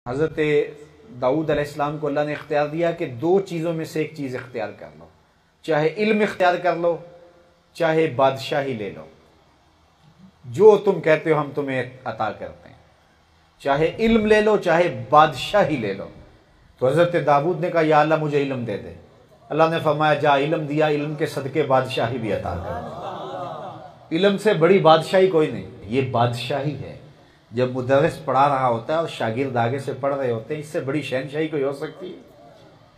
حضرت داؤد علیہ السلام کو اللہ نے اختیار دیا کہ دو چیزوں میں سے ایک چیز اختیار کر لو، چاہے علم اختیار کر لو چاہے بادشاہی لے لو، جو تم کہتے ہو ہم تمہیں عطا کرتے ہیں، چاہے علم لے لو چاہے بادشاہی لے لو۔ تو حضرت داؤد نے کہا یا اللہ مجھے علم دے دے، اللہ نے فرمایا جا علم دیا، علم کے صدقے بادشاہی بھی عطا کر۔ علم سے بڑی بادشاہی کوئی نہیں، یہ بادشاہی ہے۔ جب مدرس پڑھا رہا ہوتا ہے اور شاگرد آگے سے پڑھ رہے ہوتے ہیں، اس سے بڑی شہنشاہی کوئی ہو سکتی ہے؟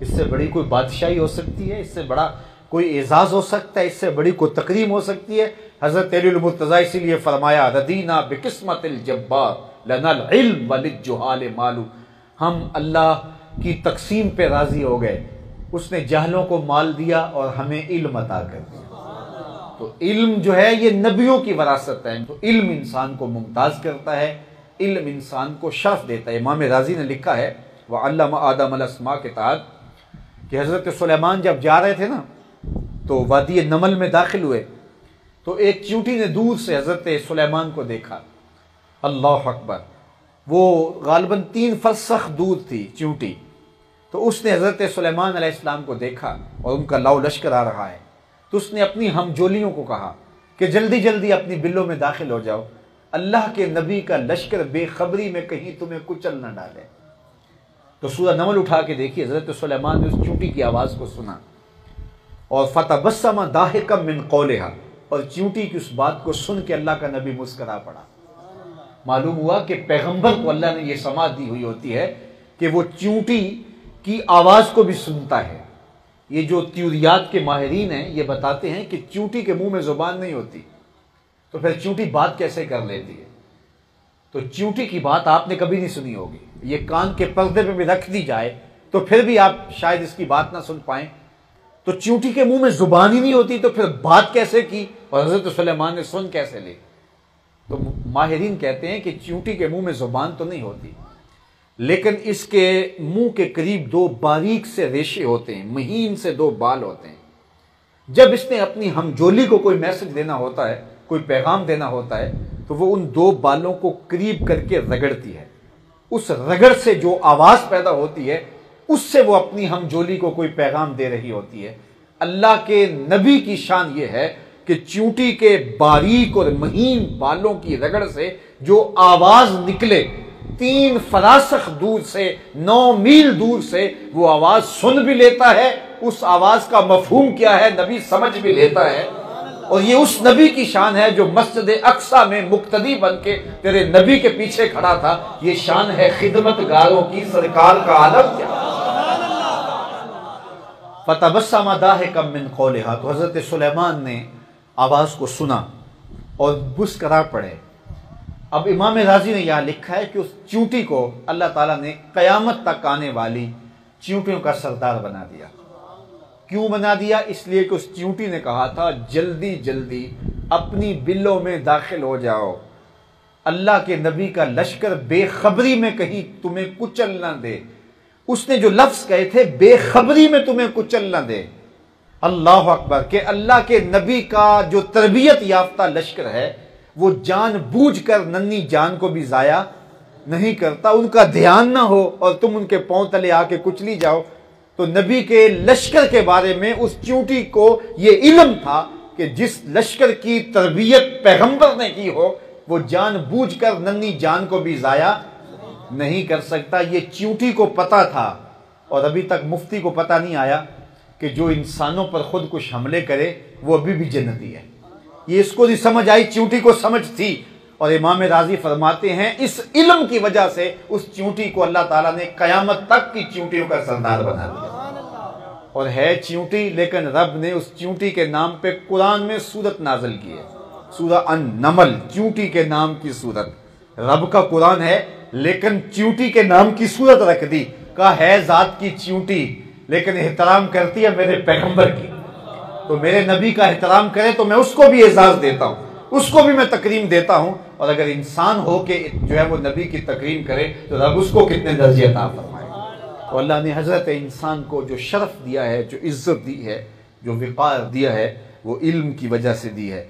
اس سے بڑی کوئی بادشاہی ہو سکتی ہے؟ اس سے بڑا کوئی اعزاز ہو سکتا ہے؟ اس سے بڑی کوئی تکریم ہو سکتی ہے؟ حضرت علی المرتضیٰ اسی لیے فرمایا ردینا بقسمت الجبار لنا العلم وللجہال مال، ہم اللہ کی تقسیم پہ راضی ہو گئے، اس نے جاہلوں کو مال دیا اور ہمیں علم عطا کر دیا۔ تو علم جو ہے یہ نبیوں کی وراثت ہے، تو علم انسان کو ممتاز کرتا ہے، علم انسان کو شرف دیتا ہے۔ امام رازی نے لکھا ہے وَعَلَّمَ آدَمَ الْأَسْمَاءَ کے تحت کہ حضرت سلیمان جب جا رہے تھے نا تو وادی نمل میں داخل ہوئے تو ایک چیونٹی نے دور سے حضرت سلیمان کو دیکھا، اللہ اکبر، وہ غالباً 3 فرسخ دور تھی چیونٹی، تو اس نے حضرت سلیمان علیہ السلام کو دیکھا اور ان کا لاؤ لشکر آ رہا ہے، تو اس نے اپنی ہمجولیوں کو کہا کہ جلدی جلدی اپنی بلوں میں داخل ہو جاؤ، اللہ کے نبی کا لشکر بے خبری میں کہیں تمہیں کچل نہ ڈالے۔ تو سورہ نمل اٹھا کے دیکھی، حضرت سلیمان نے اس چیونٹی کی آواز کو سنا اور فتبسم ضاحکا من قولها، اور چیونٹی کی اس بات کو سن کے اللہ کا نبی مسکرا پڑا۔ معلوم ہوا کہ پیغمبر کو اللہ نے یہ سماعت دی ہوئی ہوتی ہے کہ وہ چیونٹی کی آواز کو بھی سنتا ہے۔ یہ جو تیوریات کے ماہرین ہیں یہ بتاتے ہیں کہ چیونٹی کے منہ میں زبان نہیں ہوتی، تو پھر چیونٹی بات کیسے کر لیتی ہے؟ تو چیونٹی کی بات آپ نے کبھی نہیں سنی ہوگی، یہ کان کے پردے پہ بھی رکھ دی جائے تو پھر بھی آپ شاید اس کی بات نہ سن پائیں۔ تو چیونٹی کے منہ میں زبان ہی نہیں ہوتی تو پھر بات کیسے کی اور حضرت سلیمان نے سن کیسے لی؟ تو ماہرین کہتے ہیں کہ چیونٹی کے منہ میں زبان تو نہیں ہوتی، لیکن اس کے منہ کے قریب 2 باریک سے ریشے ہوتے ہیں، مہین سے 2 بال ہوتے ہیں۔ جب اس نے اپنی ہمجولی کو کوئی میسج دینا ہوتا ہے، کوئی پیغام دینا ہوتا ہے، تو وہ ان 2 بالوں کو قریب کر کے رگڑتی ہے، اس رگڑ سے جو آواز پیدا ہوتی ہے اس سے وہ اپنی ہمجولی کو کوئی پیغام دے رہی ہوتی ہے۔ اللہ کے نبی کی شان یہ ہے کہ چیونٹی کے باریک اور مہین بالوں کی رگڑ سے جو آواز نکلے، 3 فراسخ دور سے، 9 میل دور سے وہ آواز سن بھی لیتا ہے، اس آواز کا مفہوم کیا ہے نبی سمجھ بھی لیتا ہے۔ اور یہ اس نبی کی شان ہے جو مسجد اقصی میں مقتدی بن کے تیرے نبی کے پیچھے کھڑا تھا۔ یہ شان ہے خدمت گاروں کی، سرکار کا عالم کیا۔ فَتَبَسَّمَ ضَاحِكًا مِّن قَوْلِهَا، تو حضرت سلیمان نے آواز کو سنا اور مسکرا پڑے۔ اب امام رازی نے یہاں لکھا ہے کہ اس چیونٹی کو اللہ تعالیٰ نے قیامت تک آنے والی چیونٹیوں کا سردار بنا دیا۔ کیوں بنا دیا؟ اس لیے کہ اس چیونٹی نے کہا تھا جلدی جلدی اپنی بلوں میں داخل ہو جاؤ، اللہ کے نبی کا لشکر بے خبری میں کہیں تمہیں کچل نہ دے۔ اس نے جو لفظ کہے تھے بے خبری میں تمہیں کچل نہ دے، اللہ اکبر، کہ اللہ کے نبی کا جو تربیت یافتہ لشکر ہے وہ جان بوجھ کر ننھی جان کو بھی ضائع نہیں کرتا، ان کا دھیان نہ ہو اور تم ان کے پاؤں تلے آ کے کچلی جاؤ۔ تو نبی کے لشکر کے بارے میں اس چیونٹی کو یہ علم تھا کہ جس لشکر کی تربیت پیغمبر نے کی ہو وہ جان بوجھ کر ننھی جان کو بھی ضائع نہیں کر سکتا۔ یہ چیونٹی کو پتا تھا، اور ابھی تک مفتی کو پتا نہیں آیا کہ جو انسانوں پر خود کچھ حملے کرے وہ ابھی بھی جنتی ہے۔ یہ اس کو نہیں سمجھ آئی، چیونٹی کو سمجھ تھی، اور امام رازی فرماتے ہیں اس علم کی وجہ سے اس چیونٹی کو اللہ تعالیٰ نے قیامت تک کی چیونٹیوں کا سردار بنا دیا۔ اور ہے چیونٹی، لیکن رب نے اس چیونٹی کے نام پہ قرآن میں سورت نازل کی ہے، سورہ النمل، چیونٹی کے نام کی سورت۔ رب کا قرآن ہے لیکن چیونٹی کے نام کی سورت رکھ دی، کہا ہے ذات کی چیونٹی لیکن احترام کرتی ہے میرے پیغمبر کی، تو میرے نبی کا احترام کرے تو میں اس کو بھی اعزاز دیتا ہوں، اس کو بھی میں تکریم دیتا ہوں، اور اگر انسان ہو کے جو ہے وہ نبی کی تکریم کرے تو رب اس کو کتنے درجے عطا فرمائے۔ تو اللہ نے حضرت انسان کو جو شرف دیا ہے، جو عزت دی ہے، جو وقار دیا ہے، وہ علم کی وجہ سے دی ہے۔